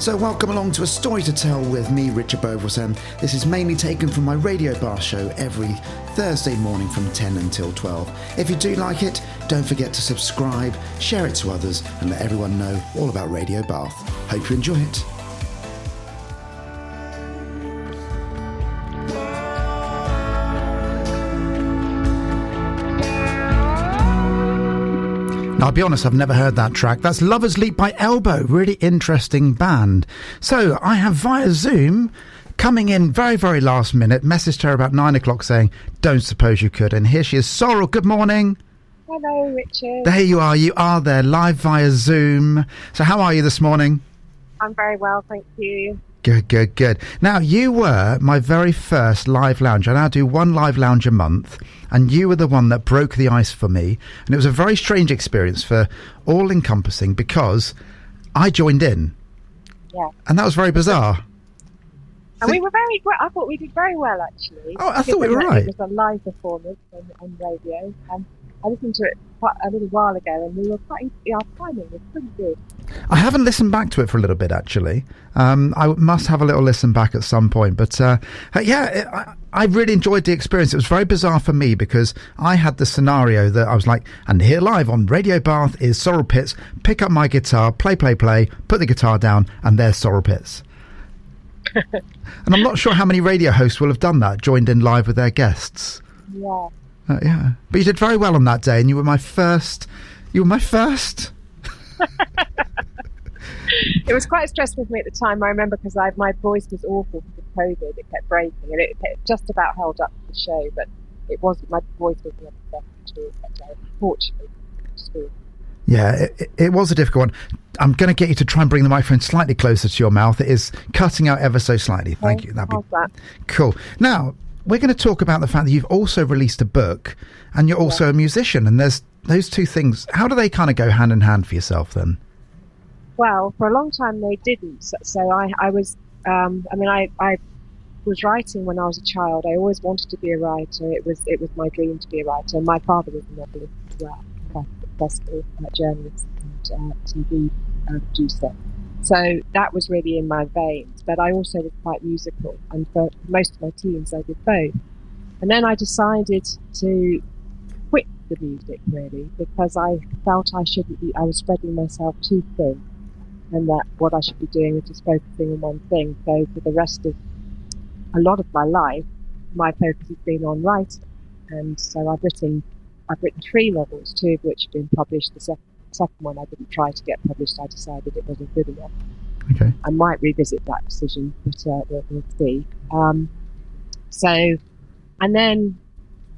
So welcome along to A Story to Tell with me, Richard Bovers, and this is mainly taken from my Radio Bath show every Thursday morning from 10 until 12. If you do like it, don't forget to subscribe, share it to others, and let everyone know all about Radio Bath. Hope you enjoy it. I'll be honest, I've never heard that track. That's Lover's Leap by Elbow. Really interesting band. So I have via Zoom coming in very, very last minute. Messaged her about 9 o'clock saying, don't suppose you could. And here she is. Sorrel, good morning. Hello, Richard. There you are. You are there live via Zoom. So how are you this morning? I'm very well, thank you. Good. Now, you were my very first live lounge. I now do one live lounge a month, and you were the one that broke the ice for me. And it was a very strange experience for all-encompassing because I joined in. Yeah. And that was very bizarre. And we were very good. I thought we did very well, actually. Oh, I thought we were right. It was a live performance on radio. I listened to it quite a little while ago, and we were our timing was pretty good. I haven't listened back to it for a little bit, actually. I must have a little listen back at some point. But I really enjoyed the experience. It was very bizarre for me because I had the scenario that I was like, and here live on Radio Bath is Sorrel Pitts, pick up my guitar, play, put the guitar down, and there's Sorrel Pitts. And I'm not sure how many radio hosts will have done that, joined in live with their guests. Yeah. Yeah. But you did very well on that day, and you were my first. It was quite stressful for me at the time, I remember, because my voice was awful because of COVID. It kept breaking, and it just about held up the show, but my voice wasn't the best at all that day, unfortunately. Yeah, it was a difficult one. I'm going to get you to try and bring the microphone slightly closer to your mouth. It is cutting out ever so slightly. Thank you. That'd be cool. Now, we're going to talk about the fact that you've also released a book and you're also a musician, and there's those two things. How do they kind of go hand in hand for yourself then? Well, for a long time they didn't. So I was, I was writing when I was a child. I always wanted to be a writer. It was my dream to be a writer. And my father was a novelist as well, quite a successful journalist and TV producer. So that was really in my veins. But I also was quite musical, and for most of my teens I did both. And then I decided to quit the music, really, because I felt I was spreading myself too thin, and that what I should be doing is just focusing on one thing. So for the rest of a lot of my life, my focus has been on writing. And so I've written 3 novels, 2 of which have been published. The second one I didn't try to get published. I decided it wasn't good enough. Okay. I might revisit that decision, but we'll see. And then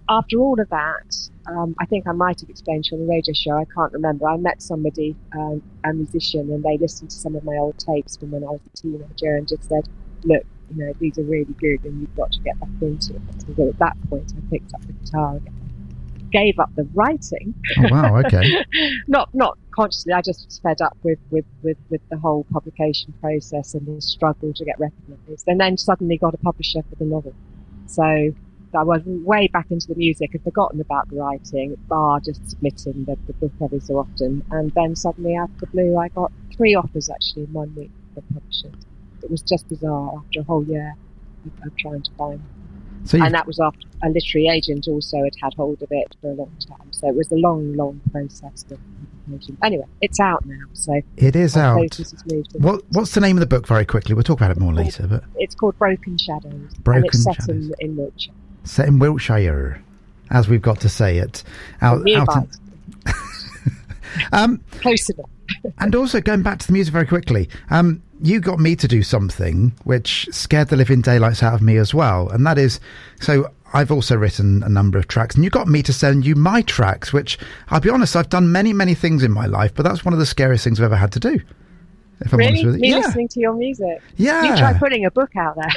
after all of that, I think I might have explained to you on the radio show, I can't remember. I met somebody, a musician, and they listened to some of my old tapes from when I was a teenager and just said, look, these are really good and you've got to get back into it. So at that point, I picked up the guitar again. Gave up the writing. Oh, wow, okay. not consciously. I just was fed up with the whole publication process and the struggle to get recognised. And then suddenly got a publisher for the novel. So I was way back into the music. I'd forgotten about the writing, bar just submitting the book every so often. And then suddenly, out of the blue, I got 3 offers actually in 1 week for publishers. It was just bizarre after a whole year of trying to find. And that was after a literary agent also had hold of it for a long time. So it was a long process. Anyway, it's out now. So it is out. Moved What's the name of the book, very quickly? We'll talk about it more later. But it's called Broken Shadows. And it's set in Wiltshire. Set in Wiltshire, as we've got to say it. Close enough. And also, going back to the music very quickly, you got me to do something which scared the living daylights out of me as well. And that is, so I've also written a number of tracks, and you got me to send you my tracks, which, I'll be honest, I've done many, many things in my life, but that's one of the scariest things I've ever had to do. If I'm honest with you. Me listening to your music? Yeah. You try putting a book out there.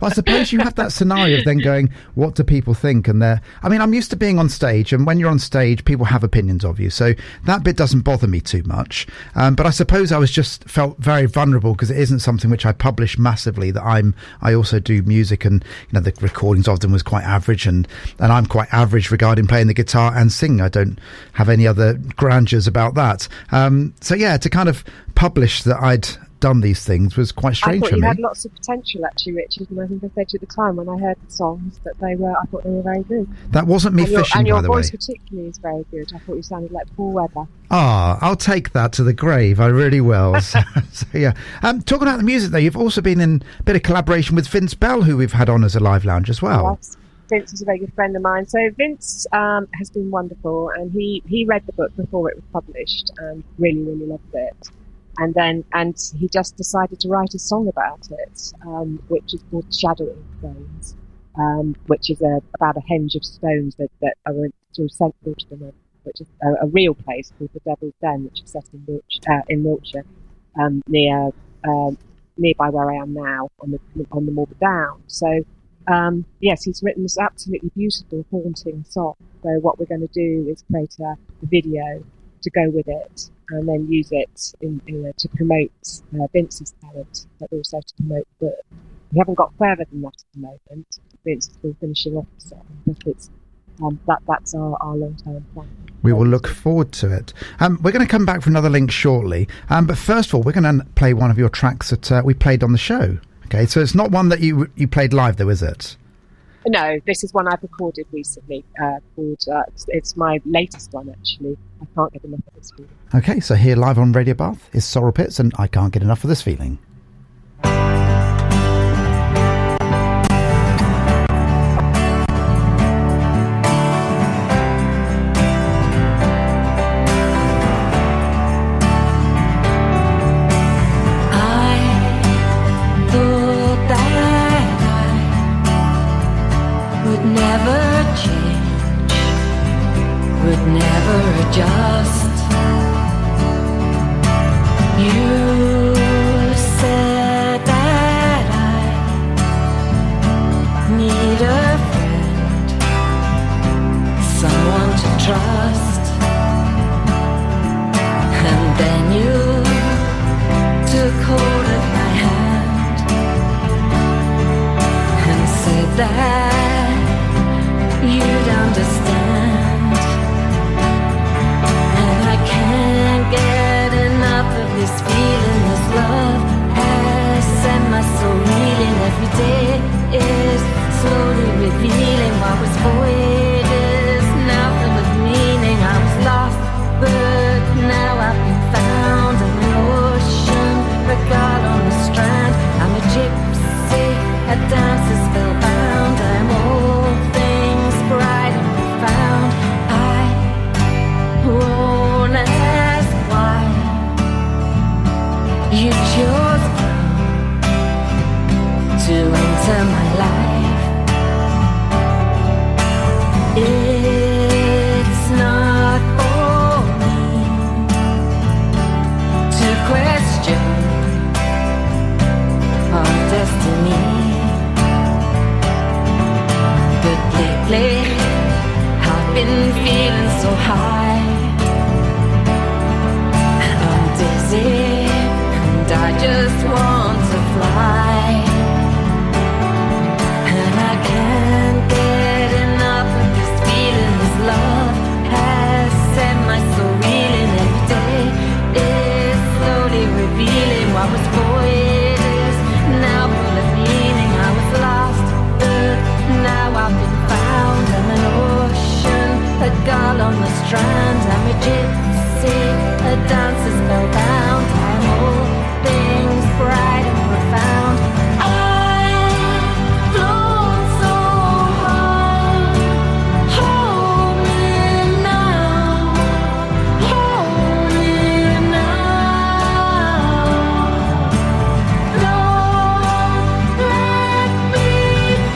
Well, I suppose you have that scenario of then going, what do people think? And I'm used to being on stage, and when you're on stage, people have opinions of you. So that bit doesn't bother me too much. But I suppose I was just felt very vulnerable because it isn't something which I publish massively, that I also do music, and, the recordings of them was quite average, and I'm quite average regarding playing the guitar and singing. I don't have any other grandeurs about that. So yeah, to kind of published that I'd done these things was quite strange for me. I thought you had lots of potential, actually, Richard, and I think I said to you at the time when I heard the songs that I thought they were very good. That wasn't me fishing, by the way. And your voice particularly is very good. I thought you sounded like Paul Weber. I'll take that to the grave. I really will. So, yeah. Talking about the music, though, you've also been in a bit of collaboration with Vince Bell, who we've had on as a live lounge as well. Yes. Vince is a very good friend of mine. So Vince has been wonderful, and he read the book before it was published and really, really loved it. And he just decided to write a song about it, which is called Shadowing Stones, which is about a henge of stones that are sort of central to the river, which is a real place called the Devil's Den, which is set in Wiltshire, nearby where I am now on the Morber Down. So yes, he's written this absolutely beautiful, haunting song. So what we're going to do is create a video to go with it, and then use it to promote Vince's talent, but also to promote the book. We haven't got further than that at the moment. Vince is still finishing off the song, but it's that's our long-term plan. We will look forward to it. We're going to come back for another link shortly, but first of all, we're going to play one of your tracks that we played on the show. Okay, so it's not one that you played live, though, is it? No, this is one I've recorded recently. Called it's my latest one, actually. I Can't Get Enough of This Feeling. Okay, so here live on Radio Bath is Sorrel Pitts and I Can't Get Enough of This Feeling. Just you said that I need a friend, someone to trust, and then you took hold of my hand and said that you'd understand. Can't get enough of this feeling, this love has set my soul reeling. Every day is slowly revealing what was void is now filled with meaning. I was lost, but now I've been found. I'm an ocean, a god on the strand. I'm a gypsy, a dancer spellbound. I'm all things bright and profound. I won't ask why you chose to enter my life. It's not for me to question our destiny, but lately I've been feeling so high. And I just want to fly, and I can't get enough of this feeling. This love has set my soul reeling. Every day is slowly revealing what was void is now full of meaning. I was lost, but now I've been found. I'm an ocean, a gull on the strand. I'm a gypsy, a dancer spellbound. I'm all things bright and profound. I've flown so high. Hold me now. Hold me now. Don't let me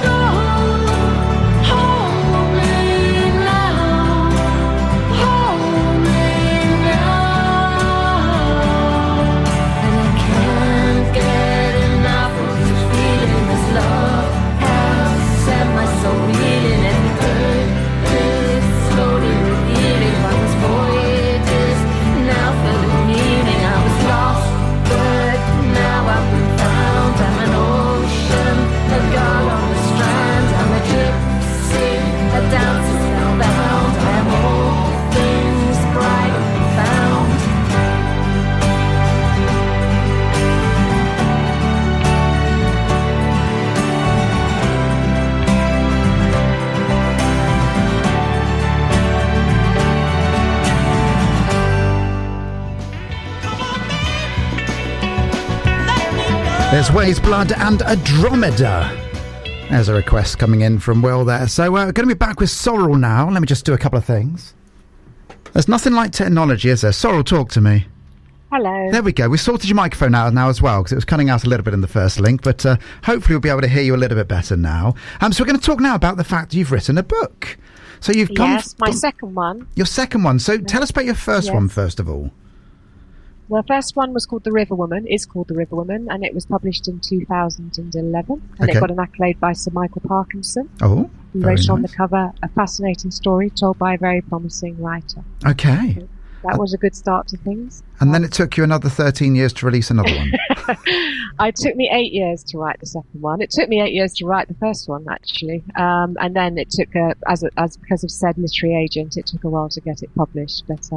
go. Hold me now. Hold There's Ways Blood and Andromeda. There's a request coming in from Will there. So we're going to be back with Sorrel now. Let me just do a couple of things. There's nothing like technology, is there? Sorrel, talk to me. Hello. There we go. We sorted your microphone out now as well, because it was cutting out a little bit in the first link, but hopefully we'll be able to hear you a little bit better now. So we're going to talk now about the fact that you've written a book. So you've my second one. Your second one. So tell us about your first one, first of all. The first one was called The River Woman, and it was published in 2011, and it got an accolade by Sir Michael Parkinson. Oh, who wrote on the cover a fascinating story told by a very promising writer. Okay. So that was a good start to things. And then it took you another 13 years to release another one. It took me 8 years to write the second one. It took me 8 years to write the first one, actually. And then it took, because of said literary agent, it took a while to get it published. But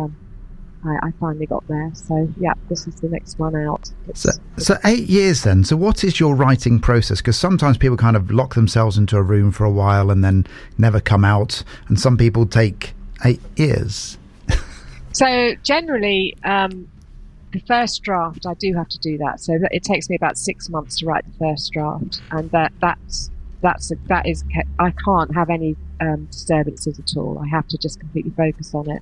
I finally got there. So, yeah, this is the next one out. So 8 years then. So what is your writing process? Because sometimes people kind of lock themselves into a room for a while and then never come out. And some people take 8 years. So generally, the first draft, I do have to do that. So it takes me about 6 months to write the first draft. And that is, I can't have any disturbances at all. I have to just completely focus on it.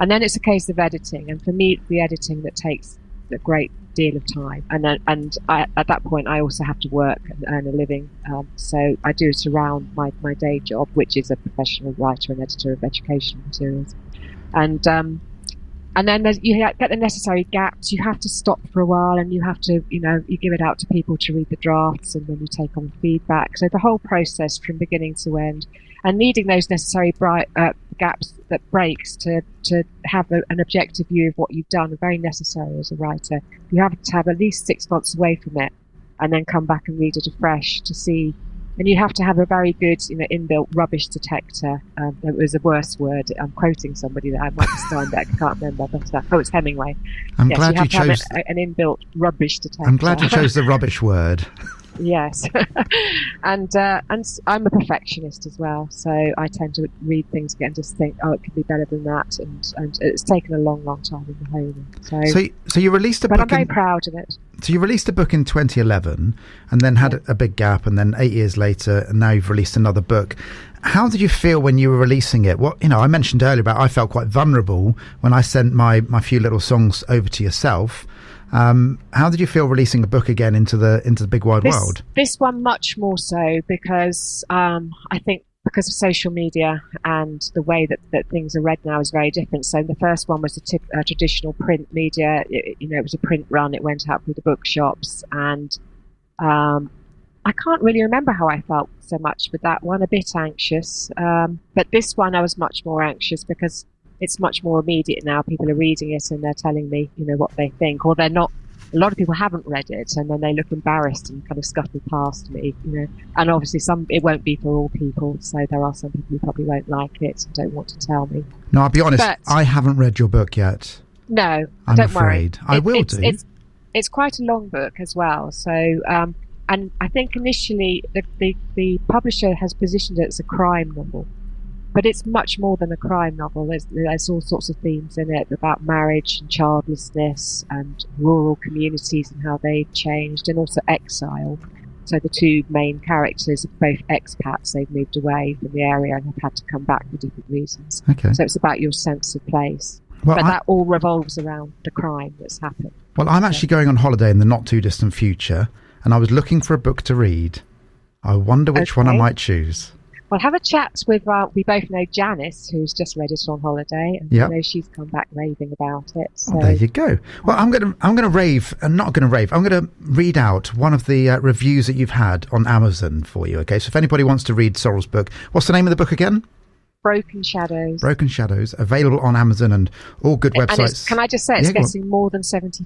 And then it's a case of editing, and for me, it's the editing that takes a great deal of time. And at that point, I also have to work and earn a living. So I do it around my day job, which is a professional writer and editor of educational materials. And then you get the necessary gaps. You have to stop for a while, and you have to, you give it out to people to read the drafts, and then you take on feedback. So the whole process from beginning to end, and needing those necessary gaps, that breaks to have an objective view of what you've done, are very necessary as a writer. You have to have at least 6 months away from it, and then come back and read it afresh to see. And you have to have a very good, inbuilt rubbish detector. It was a worse word. I'm quoting somebody that I might be Steinbeck. I can't remember, but it's Hemingway. I'm glad you chose an inbuilt rubbish detector. I'm glad you chose the rubbish word. Yes, and I'm a perfectionist as well, so I tend to read things again and just think, it could be better than that, and it's taken a long time in the home. So you released a book, but I'm very proud of it. So you released a book in 2011, and then had a big gap, and then 8 years later, and now you've released another book. How did you feel when you were releasing it? I mentioned earlier about I felt quite vulnerable when I sent my few little songs over to yourself. How did you feel releasing a book again into the big wide world? This one much more so, because I think because of social media and the way that things are read now is very different. So the first one was a traditional print media. It was a print run. It went out through the bookshops, and I can't really remember how I felt so much with that one. A bit anxious, but this one I was much more anxious because it's much more immediate now. People are reading it and they're telling me, what they think, or they're not. A lot of people haven't read it, and then they look embarrassed and kind of scuttle past me, And obviously, it won't be for all people. So there are some people who probably won't like it and don't want to tell me. No, I'll be honest. I haven't read your book yet. No, I'm don't afraid. Worry. I will do. It's quite a long book as well. So, and I think initially the publisher has positioned it as a crime novel. But it's much more than a crime novel. There's all sorts of themes in it about marriage and childlessness and rural communities and how they've changed, and also exile. So the two main characters are both expats. They've moved away from the area and have had to come back for different reasons. Okay. So it's about your sense of place. But that all revolves around the crime that's happened. Well, I'm actually going on holiday in the not too distant future, and I was looking for a book to read. I wonder which one I might choose. Well, have a chat with, we both know Janice, who's just read it on holiday, and I know she's come back raving about it. So. There you go. Well, I'm going to rave, not going to rave, I'm going to read out one of the reviews that you've had on Amazon for you, okay? So if anybody wants to read Sorrel's book, what's the name of the book again? Broken Shadows. Broken Shadows, available on Amazon and all good websites. Can I just say, it's getting more than 70%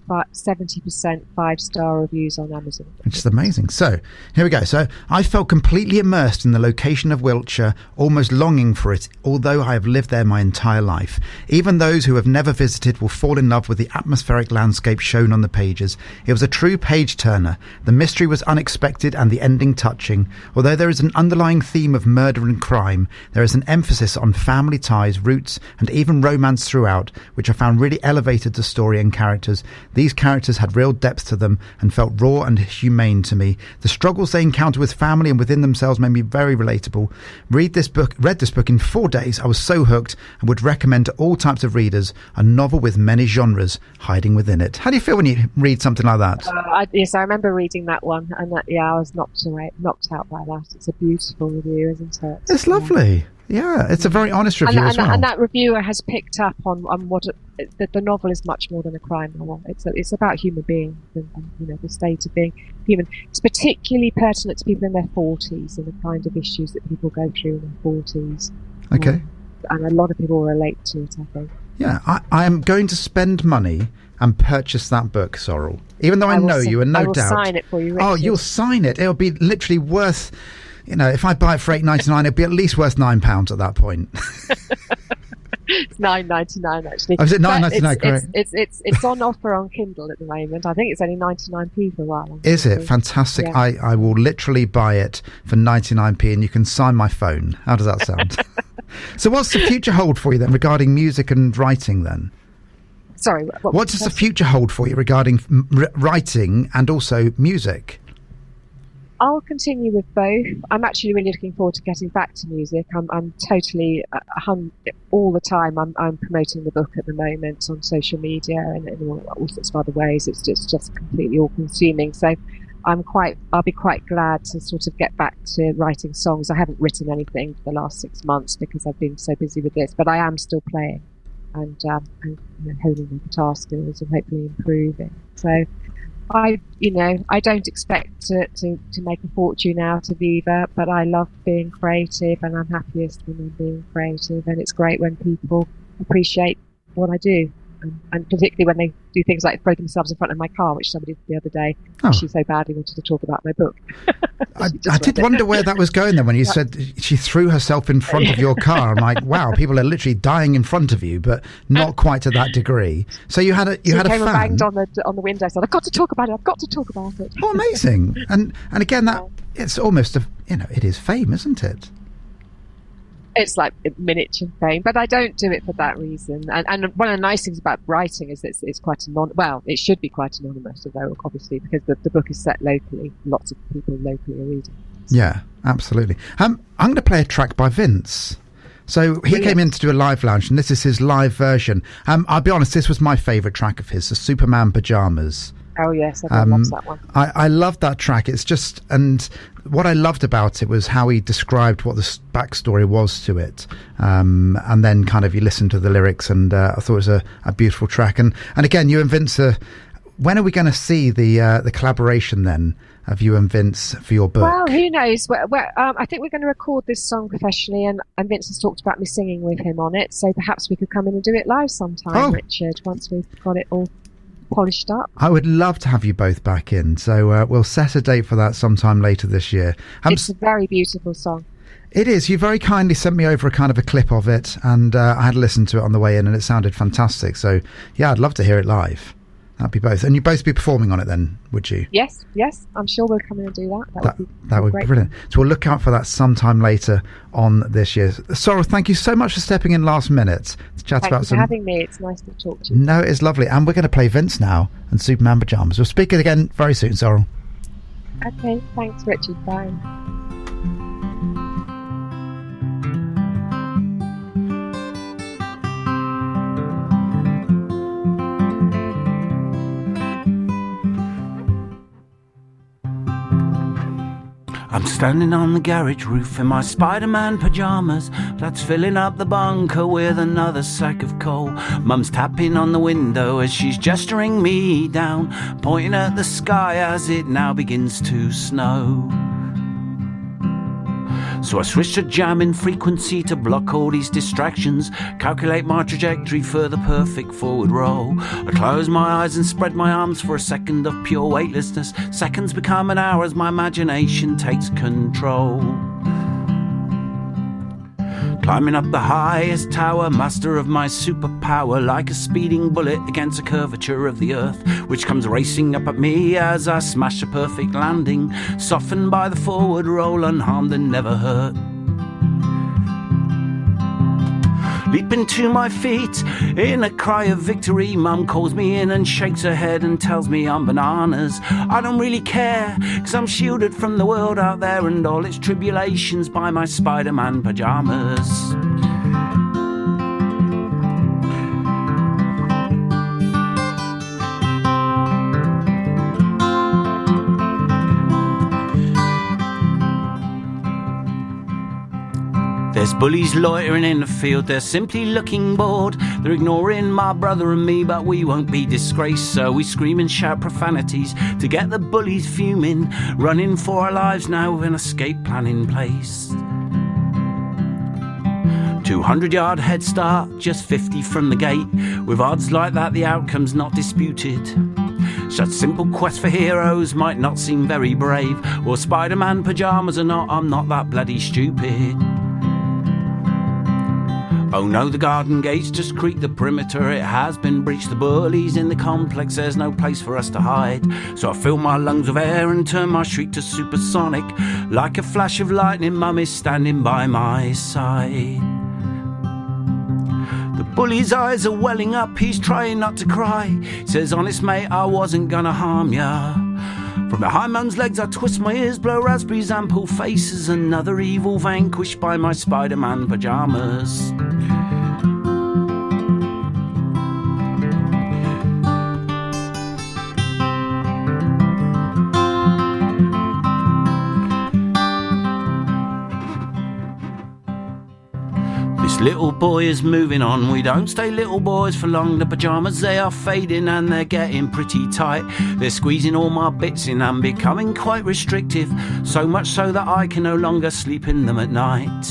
5-star reviews on Amazon. Which is amazing. So, here we go. So, I felt completely immersed in the location of Wiltshire, almost longing for it, although I have lived there my entire life. Even those who have never visited will fall in love with the atmospheric landscape shown on the pages. It was a true page-turner. The mystery was unexpected and the ending touching. Although there is an underlying theme of murder and crime, there is an emphasis emphasis on family ties, roots, and even romance throughout, which I found really elevated the story and characters. These characters had real depth to them and felt raw and humane to me. The struggles they encounter with family and within themselves made me very relatable. Read this book in 4 days. I was so hooked and would recommend to all types of readers. A novel with many genres hiding within it. How do you feel when you read something like that? Yes, I remember reading that one, and I was knocked out by that. It's a beautiful review, isn't it? It's lovely. Yeah, it's a very honest review as well. And that reviewer has picked up on what the novel is much more than a crime novel. It's about human beings and the state of being human. It's particularly pertinent to people in their 40s and the kind of issues that people go through in their 40s. Okay. And a lot of people relate to it, I think. Yeah, I am going to spend money and purchase that book, Sorrel. Even though I know you, and no doubt. I will sign it for you, Richard. Oh, you'll sign it. It'll be literally worth, if I buy it for $8.99, it'll be at least worth £9 at that point. It's $9.99 actually. Oh, is it $9.99? Correct. It's on offer on Kindle at the moment. I think it's only 99p for a while. Is it? Fantastic. Yeah. I will literally buy it for 99p, and you can sign my phone. How does that sound? So what's the future hold for you then regarding music and writing then? Sorry, what does the future hold for you regarding writing and also music? I'll continue with both. I'm actually really looking forward to getting back to music. I'm totally all the time. I'm promoting the book at the moment on social media and in all sorts of other ways. It's just completely all-consuming. So I'll be quite glad to sort of get back to writing songs. I haven't written anything for the last 6 months because I've been so busy with this, but I am still playing and honing my guitar skills and hopefully improving. So I don't expect to make a fortune out of either, but I love being creative and I'm happiest when I'm being creative, and it's great when people appreciate what I do. And particularly when they do things like throw themselves in front of my car, which somebody did the other day. Oh. She so badly wanted to talk about my book. I did wonder where that was going then when you said she threw herself in front of your car. I'm like, wow, people are literally dying in front of you, but not quite to that degree. So you had a fan. Came and banged on the window, said, I've got to talk about it. Oh, amazing. And again, that it's almost it is fame, isn't it? It's like miniature fame, but I don't do it for that reason. And one of the nice things about writing is that it's quite it should be quite anonymous, although obviously because the book is set locally, lots of people locally are reading. So. Yeah, absolutely. I'm going to play a track by Vince. So he came in to do a live lounge, and this is his live version. I'll be honest, this was my favourite track of his, the Superman Pyjamas. Oh yes, I love that one. I love that track. It's just, and what I loved about it was how he described what the backstory was to it, and then kind of you listen to the lyrics, and I thought it was a beautiful track. And again, you and Vince, when are we going to see the collaboration then of you and Vince for your book? Well, who knows? I think we're going to record this song professionally, and Vince has talked about me singing with him on it. So perhaps we could come in and do it live sometime, Richard, once we've got it all polished up. I would love to have you both back in, so we'll set a date for that sometime later this year. It's a very beautiful song. It is. You very kindly sent me over a kind of a clip of it, and I had listened to it on the way in, and it sounded fantastic. So yeah, I'd love to hear it live. That'd be both. And you'd both be performing on it then, would you? Yes. I'm sure we'll come in and do that. That would be brilliant. So we'll look out for that sometime later on this year. Sorrel, thank you so much for stepping in last minute to chat about for having me. It's nice to talk to you. No, it's lovely. And we're going to play Vince now and Superman Pyjamas. We'll speak again very soon, Sorrel. Okay, thanks, Richard. Bye. I'm standing on the garage roof in my Spider-Man pyjamas. That's filling up the bunker with another sack of coal. Mum's tapping on the window as she's gesturing me down, pointing at the sky as it now begins to snow. So I switch to jamming frequency to block all these distractions, calculate my trajectory for the perfect forward roll. I close my eyes and spread my arms for a second of pure weightlessness. Seconds become an hour as my imagination takes control. Climbing up the highest tower, master of my superpower, like a speeding bullet against the curvature of the earth, which comes racing up at me as I smash a perfect landing, softened by the forward roll, unharmed and never hurt. leaping to my feet in a cry of victory. Mum calls me in and shakes her head and tells me I'm bananas. I don't really care, 'cause I'm shielded from the world out there and all its tribulations by my Spider-Man pajamas. There's bullies loitering in the field, they're simply looking bored. They're ignoring my brother and me, but we won't be disgraced. So we scream and shout profanities to get the bullies fuming, running for our lives now with an escape plan in place. 200-yard head start, just 50 from the gate. With odds like that, the outcome's not disputed. Such simple quest for heroes might not seem very brave. Or Spider-Man pajamas or not, I'm not that bloody stupid. Oh no, the garden gates just creak, the perimeter, it has been breached. The bullies in the complex, there's no place for us to hide. So I fill my lungs with air and turn my shriek to supersonic. Like a flash of lightning, Mum is standing by my side. The bully's eyes are welling up, he's trying not to cry. He says, honest mate, I wasn't gonna harm ya. From behind Mum's legs I twist my ears, blow raspberries and pull faces. Another evil vanquished by my Spider-Man pajamas. Little boy is moving on, we don't stay little boys for long. The pajamas, they are fading and they're getting pretty tight. They're squeezing all my bits in and becoming quite restrictive. So much so that I can no longer sleep in them at night.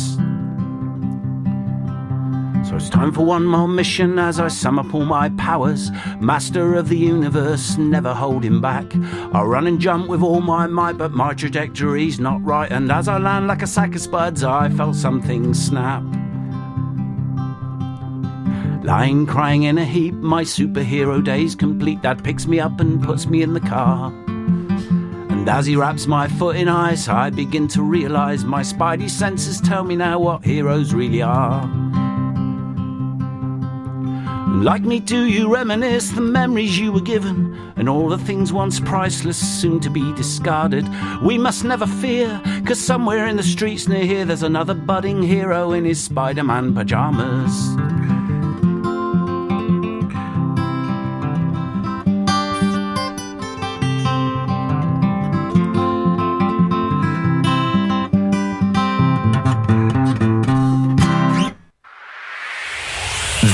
So it's time for one more mission as I sum up all my powers. Master of the universe, never holding back. I run and jump with all my might, but my trajectory's not right. And as I land like a sack of spuds, I felt something snap. Lying crying in a heap, my superhero days complete. Dad picks me up and puts me in the car. And as he wraps my foot in ice, I begin to realise my spidey senses tell me now what heroes really are. And like me do you reminisce the memories you were given, and all the things once priceless soon to be discarded. We must never fear, 'cause somewhere in the streets near here there's another budding hero in his Spider-Man pajamas.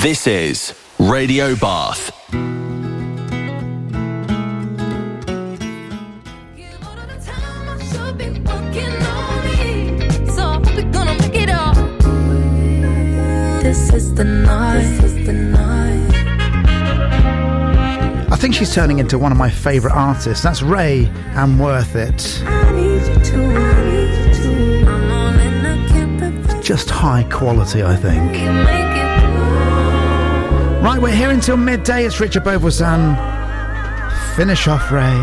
This is Radio Bath. This is the night. I think she's turning into one of my favourite artists. That's Ray and Worth It. I need you to. I'm all in, I can't prevent. Just high quality, I think. You make it. Right, we're here until midday. It's Richard Beauvoisin. Finish off, Ray.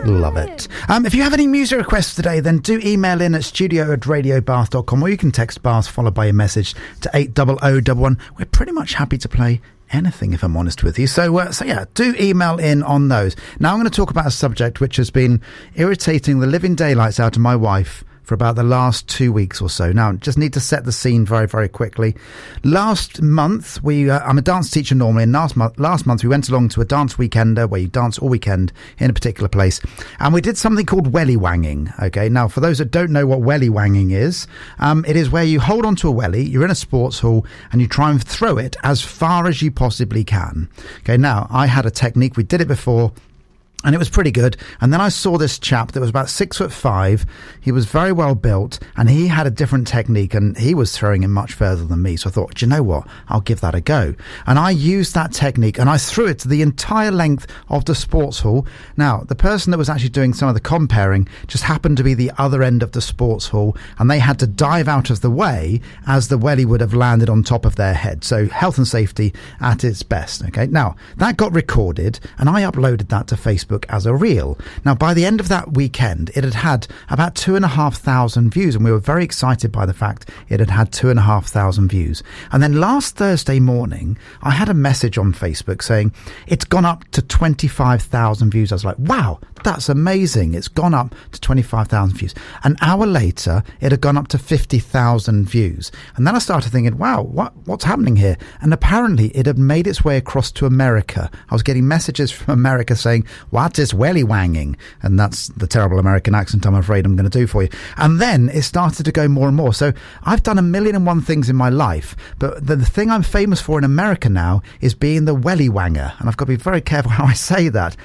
Love it. If you have any music requests today, then do email in at studio@radiobath.com, or you can text Bath followed by a message to 80011. We're pretty much happy to play anything, if I'm honest with you. So yeah, do email in on those. Now I'm going to talk about a subject which has been irritating the living daylights out of my wife for about the last 2 weeks or so. Now, just need to set the scene very, very quickly. Last month, I'm a dance teacher normally, and last month we went along to a dance weekender where you dance all weekend in a particular place, and we did something called welly wanging. Okay, now for those that don't know what welly wanging is, it is where you hold onto a welly, you're in a sports hall, and you try and throw it as far as you possibly can. Okay, now I had a technique, we did it before, and it was pretty good. And then I saw this chap that was about 6'5". He was very well built, and he had a different technique, and he was throwing it much further than me. So I thought, do you know what? I'll give that a go. And I used that technique, and I threw it to the entire length of the sports hall. Now, the person that was actually doing some of the comparing just happened to be the other end of the sports hall, and they had to dive out of the way as the welly would have landed on top of their head. So health and safety at its best. Okay. Now, that got recorded, and I uploaded that to Facebook Facebook as a reel. Now, by the end of that weekend, it had about 2,500 views, and we were very excited by the fact it had 2,500 views. And then last Thursday morning, I had a message on Facebook saying it's gone up to 25,000 views. I was like, wow, that's amazing. It's gone up to 25,000 views. An hour later, it had gone up to 50,000 views. And then I started thinking, wow, what's happening here? And apparently it had made its way across to America. I was getting messages from America saying, what is welly wanging? And that's the terrible American accent I'm afraid I'm going to do for you. And then it started to go more and more. So I've done 1,000,001 things in my life, but the thing I'm famous for in America now is being the welly wanger. And I've got to be very careful how I say that.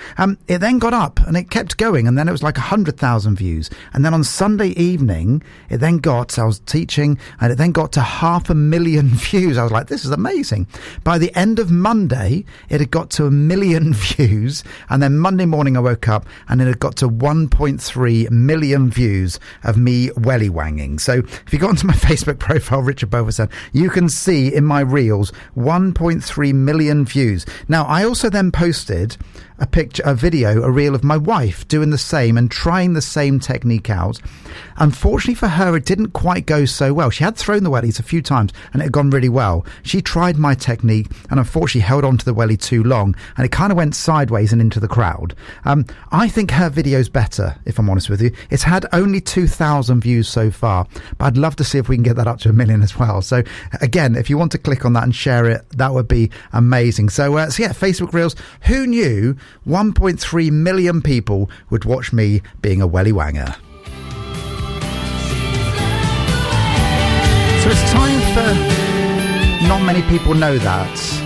It then got up and it kept going, and then it was like 100,000 views. And then on Sunday evening, I was teaching, and it then got to 500,000 views. I was like, this is amazing. By the end of Monday, it had got to 1,000,000 views. And then Monday morning, I woke up and it had got to 1.3 million views of me welly wanging. So if you go onto my Facebook profile, Richard Boverson, you can see in my reels 1.3 million views. Now, I also then posted a reel of my wife doing the same and trying the same technique out. Unfortunately for her, it didn't quite go so well. She had thrown the wellies a few times and it had gone really well. She tried my technique and unfortunately held on to the welly too long, and it kind of went sideways and into the crowd. I think her video's better, if I'm honest with you. It's had only 2,000 views so far, but I'd love to see if we can get that up to 1,000,000 as well. So again, if you want to click on that and share it, that would be amazing. So yeah, Facebook Reels. Who knew 1.3 million people would watch me being a welly wanger? So it's time for Not Many People Know That.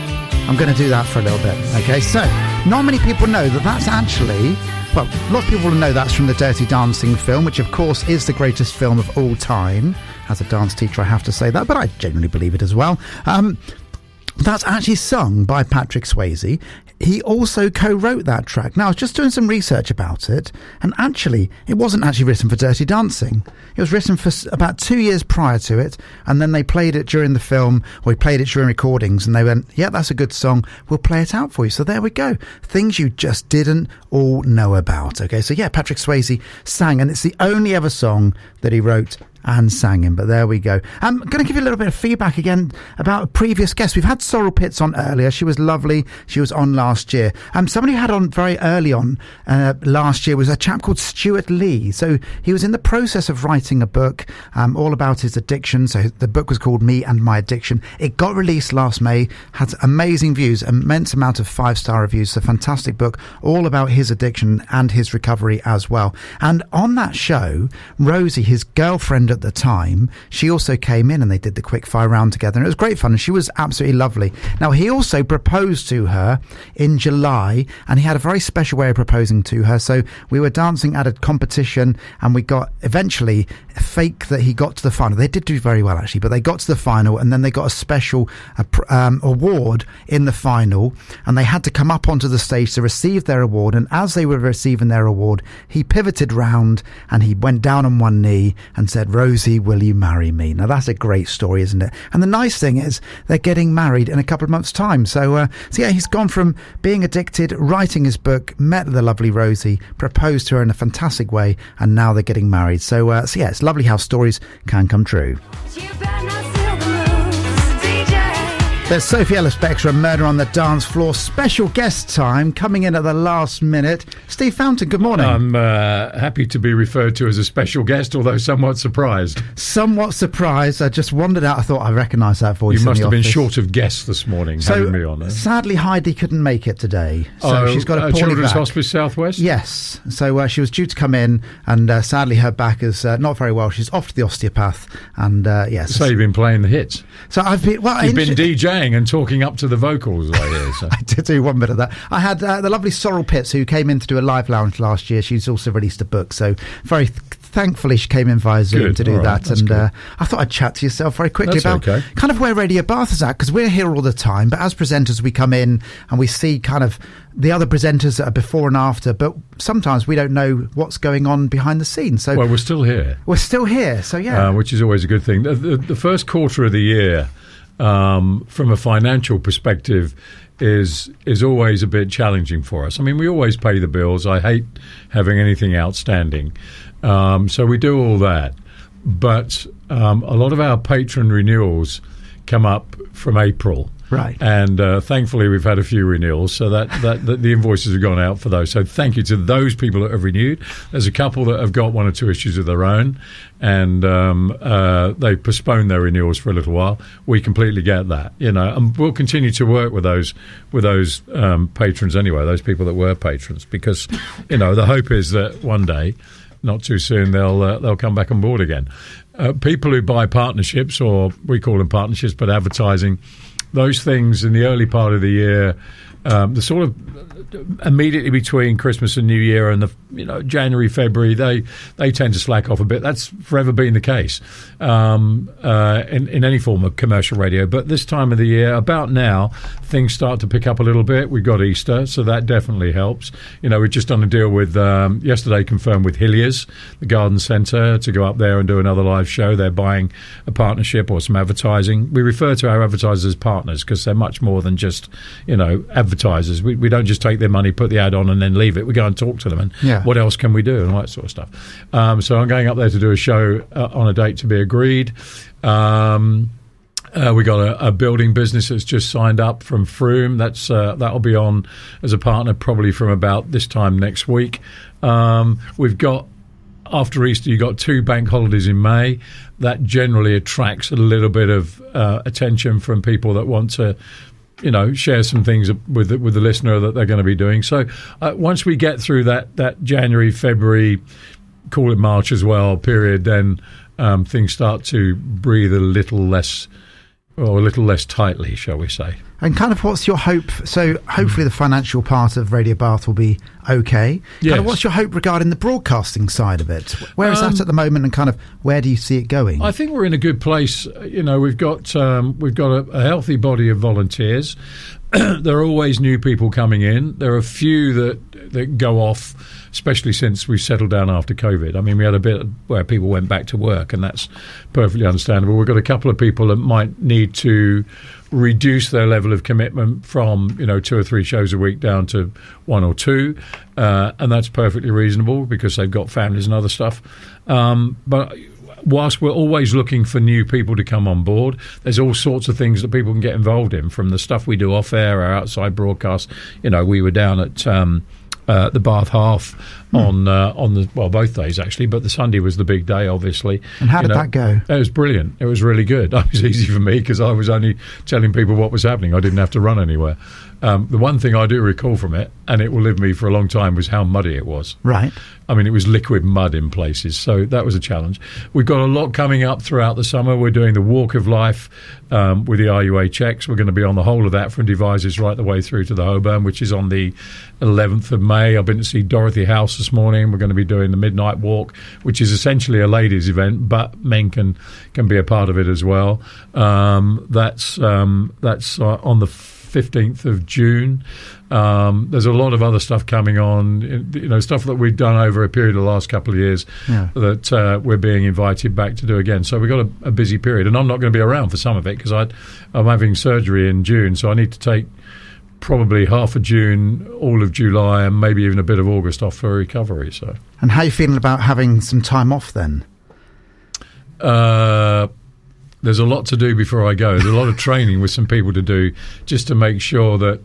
I'm going to do that for a little bit. Okay, so not many people know that that's actually, well, lots of people know that's from the Dirty Dancing film, which of course is the greatest film of all time. As a dance teacher, I have to say that, but I genuinely believe it as well. That's actually sung by Patrick Swayze. He also co-wrote that track. Now, I was just doing some research about it, and actually, it wasn't actually written for Dirty Dancing. It was written for about 2 years prior to it, and then they played it during the film, or we played it during recordings, and they went, yeah, that's a good song, we'll play it out for you. So there we go. Things you just didn't all know about. Okay, so yeah, Patrick Swayze sang, and it's the only ever song that he wrote and sang him, but there we go. I'm going to give you a little bit of feedback again about a previous guest. We've had Sorrel Pitts on earlier. She was lovely. She was on last year. Somebody who had on very early on last year was a chap called Stuart Lee. So he was in the process of writing a book all about his addiction. So the book was called Me and My Addiction. It got released last May, had amazing views, immense amount of 5-star reviews. It's a fantastic book all about his addiction and his recovery as well. And on that show, Rosie, his girlfriend at the time, she also came in and they did the quick fire round together, and it was great fun, and she was absolutely lovely. Now, he also proposed to her in July, and he had a very special way of proposing to her. So we were dancing at a competition, and we got eventually fake that he got to the final. They did do very well actually, but they got to the final, and then they got a special award in the final, and they had to come up onto the stage to receive their award. And as they were receiving their award, he pivoted round and he went down on one knee and said, Rosie, will you marry me? Now that's a great story, isn't it? And the nice thing is they're getting married in a couple of months' time. So yeah, he's gone from being addicted, writing his book, met the lovely Rosie, proposed to her in a fantastic way, and now they're getting married. So yeah, it's lovely how stories can come true. There's Sophie Ellis-Bextor, Murder on the Dance Floor. Special guest time coming in at the last minute. Steve Fountain, good morning. I'm happy to be referred to as a special guest, although somewhat surprised. Somewhat surprised. I just wandered out. I thought I recognised that voice. You must have been office. Short of guests this morning, having me on. Sadly, Heidi couldn't make it today. So she's got a poorly Children's back. Hospice Southwest? Yes. So she was due to come in, and sadly her back is not very well. She's off to the osteopath. And yes. So you've been playing the hits. So I've been... Well, you've been DJing and talking up to the vocals, I hear. So. I did do one bit of that. I had the lovely Sorrel Pitts, who came in to do a live lounge last year. She's also released a book, so very thankfully she came in via Zoom to do that. And I thought I'd chat to yourself very quickly about kind of where Radio Bath is at, because we're here all the time, but as presenters we come in and we see kind of the other presenters that are before and after, but sometimes we don't know what's going on behind the scenes. So well, we're still here. We're still here, so yeah. Which is always a good thing. The first quarter of the year, from a financial perspective, is always a bit challenging for us. I mean, we always pay the bills. I hate having anything outstanding. So we do all that. But a lot of our patron renewals come up from April. Right. And thankfully, we've had a few renewals, so that the invoices have gone out for those. So thank you to those people that have renewed. There's a couple that have got one or two issues of their own, and they postponed their renewals for a little while. We completely get that, and we'll continue to work with those patrons anyway, those people that were patrons, because the hope is that one day, not too soon, they'll come back on board again. People who buy partnerships, or we call them partnerships, but advertising. Those things in the early part of the year, the sort of immediately between Christmas and New Year and January, February, they tend to slack off a bit. That's forever been the case in any form of commercial radio. But this time of the year, about now, things start to pick up a little bit. We've got Easter, so that definitely helps. We've just done a deal with, yesterday confirmed with Hilliers, the garden centre, to go up there and do another live show. They're buying a partnership or some advertising. We refer to our advertisers as partners because they're much more than just, advertisers. We don't just take their money, put the ad on and then leave it. We go and talk to them and what else can we do and all that sort of stuff. So I'm going up there to do a show on a date to be agreed. We got a building business that's just signed up from Froome. That'll be on as a partner probably from about this time next week. We've got, after Easter, you got 2 bank holidays in May. That generally attracts a little bit of attention from people that want to share some things with the listener that they're going to be doing. So once we get through that January, February, call it March as well, period, then things start to breathe a little less tightly, shall we say. And kind of what's your hope? So hopefully the financial part of Radio Bath will be okay. Yes. Kind of what's your hope regarding the broadcasting side of it? Where is that at the moment, and kind of where do you see it going? I think we're in a good place. We've got a healthy body of volunteers. There are always new people coming in. There are a few that go off, especially since we've settled down after COVID. I mean, we had a bit where people went back to work, and that's perfectly understandable. We've got a couple of people that might need to reduce their level of commitment from 2 or 3 shows a week down to 1 or 2, and that's perfectly reasonable because they've got families and other stuff. But whilst we're always looking for new people to come on board, there's all sorts of things that people can get involved in, from the stuff we do off air, our outside broadcast. We were down at the Bath Half on both days actually, but the Sunday was the big day, obviously. And how did that go? It was brilliant. It was really good. It was easy for me because I was only telling people what was happening. I didn't have to run anywhere. The one thing I do recall from it, and it will live me for a long time, was how muddy it was. Right. I mean, it was liquid mud in places, so that was a challenge. We've got a lot coming up throughout the summer. We're doing the Walk of Life with the RUHX. We're going to be on the whole of that from Devizes right the way through to the Holborn, which is on the 11th of May. I've been to see Dorothy House this morning. We're going to be doing the Midnight Walk, which is essentially a ladies' event, but men can be a part of it as well. That's on the 15th of June. There's a lot of other stuff coming on, stuff that we've done over a period of the last couple of years that we're being invited back to do again. So we've got a busy period, and I'm not going to be around for some of it because I'm having surgery in June, so I need to take probably half of June, all of July, and maybe even a bit of August off for recovery. So. And how are you feeling about having some time off then? There's a lot to do before I go. There's a lot of training with some people to do just to make sure that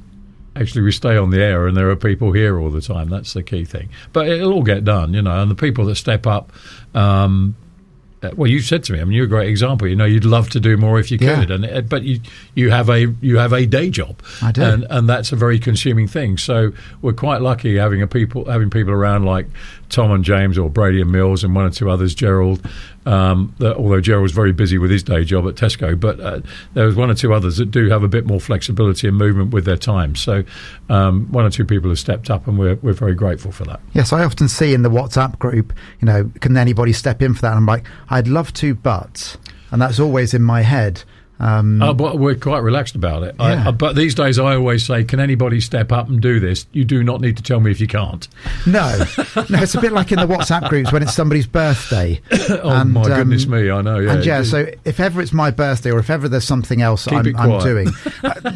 actually we stay on the air and there are people here all the time. That's the key thing. But it'll all get done, and the people that step up, well, you said to me, I mean, you're a great example. You'd love to do more if you could, but you have a day job. I do, and that's a very consuming thing. So we're quite lucky having people around like Tom and James, or Brady and Mills, and 1 or 2 others, Gerald. Although Gerald was very busy with his day job at Tesco, but there was 1 or 2 others that do have a bit more flexibility and movement with their time. So 1 or 2 people have stepped up, and we're very grateful for that. Yes, I often see in the WhatsApp group, can anybody step in for that? And I'm like, I'd love to, but, and that's always in my head. But we're quite relaxed about it. Yeah. But these days I always say, can anybody step up and do this? You do not need to tell me if you can't. No, it's a bit like in the WhatsApp groups when it's somebody's birthday. My goodness me, I know. Yeah, and yeah, so if ever it's my birthday or if ever there's something else I'm doing,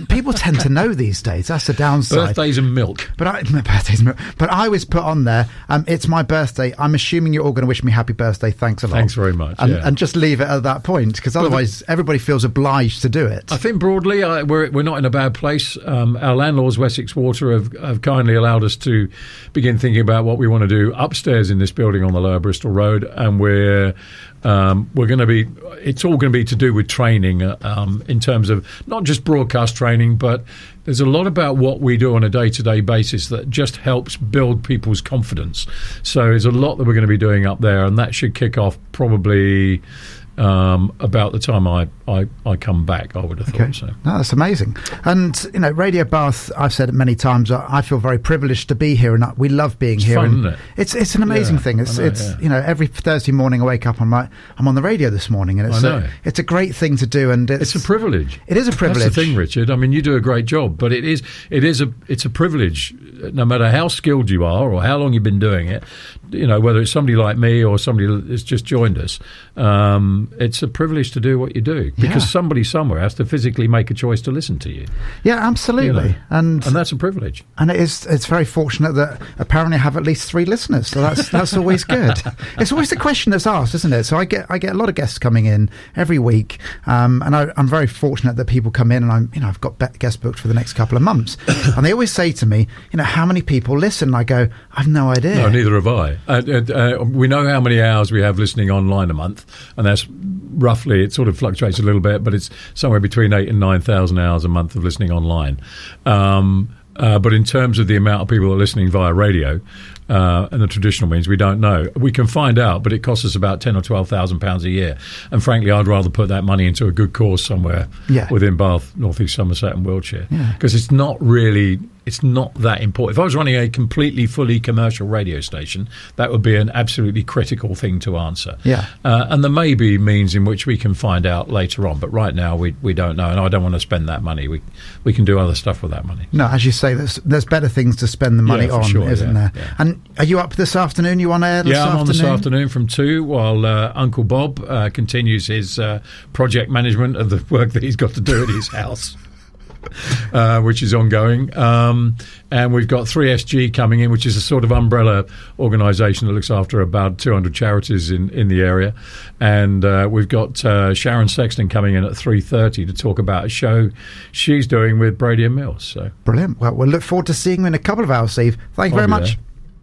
people tend to know these days. That's the downside. Birthdays and milk. But I always put on there, it's my birthday. I'm assuming you're all going to wish me happy birthday. Thanks a lot. Thanks very much. And just leave it at that point, because otherwise everybody feels obliged to do it. I think broadly we're not in a bad place. Our landlords, Wessex Water, have kindly allowed us to begin thinking about what we want to do upstairs in this building on the Lower Bristol Road, and we're going to be. It's all going to be to do with training in terms of not just broadcast training, but there's a lot about what we do on a day-to-day basis that just helps build people's confidence. So there's a lot that we're going to be doing up there, and that should kick off probably about the time I come back, I would have thought. So. No, that's amazing. And Radio Bath, I've said it many times, I feel very privileged to be here, and we love being here. Fun, and isn't it? It's an amazing thing. It's every Thursday morning I wake up, I'm on the radio this morning, and it's a great thing to do, and it's a privilege. It is a privilege. That's the thing, Richard. I mean, you do a great job, but it's a privilege, no matter how skilled you are or how long you've been doing it. Whether it's somebody like me or somebody that's just joined us, it's a privilege to do what you do, because somebody somewhere has to physically make a choice to listen to you. Yeah, absolutely. And that's a privilege. And it's very fortunate that apparently I have at least 3 listeners, so that's always good. It's always the question that's asked, isn't it? So I get a lot of guests coming in every week, and I'm very fortunate that people come in, and I've got guests booked for the next couple of months, and they always say to me, how many people listen? And I go, I've no idea. No, neither have I. We know how many hours we have listening online a month, and that's roughly, it sort of fluctuates a little bit, but it's somewhere between 8,000 and 9,000 hours a month of listening online. But in terms of the amount of people that are listening via radio and the traditional means, we don't know. We can find out, but it costs us about £10,000 or £12,000 a year. And frankly, I'd rather put that money into a good cause somewhere within Bath, North East Somerset and Wiltshire, because it's not that important. If I was running a completely, fully commercial radio station, that would be an absolutely critical thing to answer. Yeah. And there may be means in which we can find out later on, but right now we don't know, and I don't want to spend that money. We can do other stuff with that money. No, as you say, there's better things to spend the money on, sure, isn't there? Yeah. And are you up this afternoon? You on air this afternoon? Yeah, I'm on this afternoon from 2, while Uncle Bob continues his project management of the work that he's got to do at his house. Which is ongoing, and we've got 3SG coming in, which is a sort of umbrella organisation that looks after about 200 charities in the area, and we've got Sharon Sexton coming in at 3:30 to talk about a show she's doing with Brady and Mills. So brilliant. Well, we'll look forward to seeing you in a couple of hours, Steve. Thank you very much.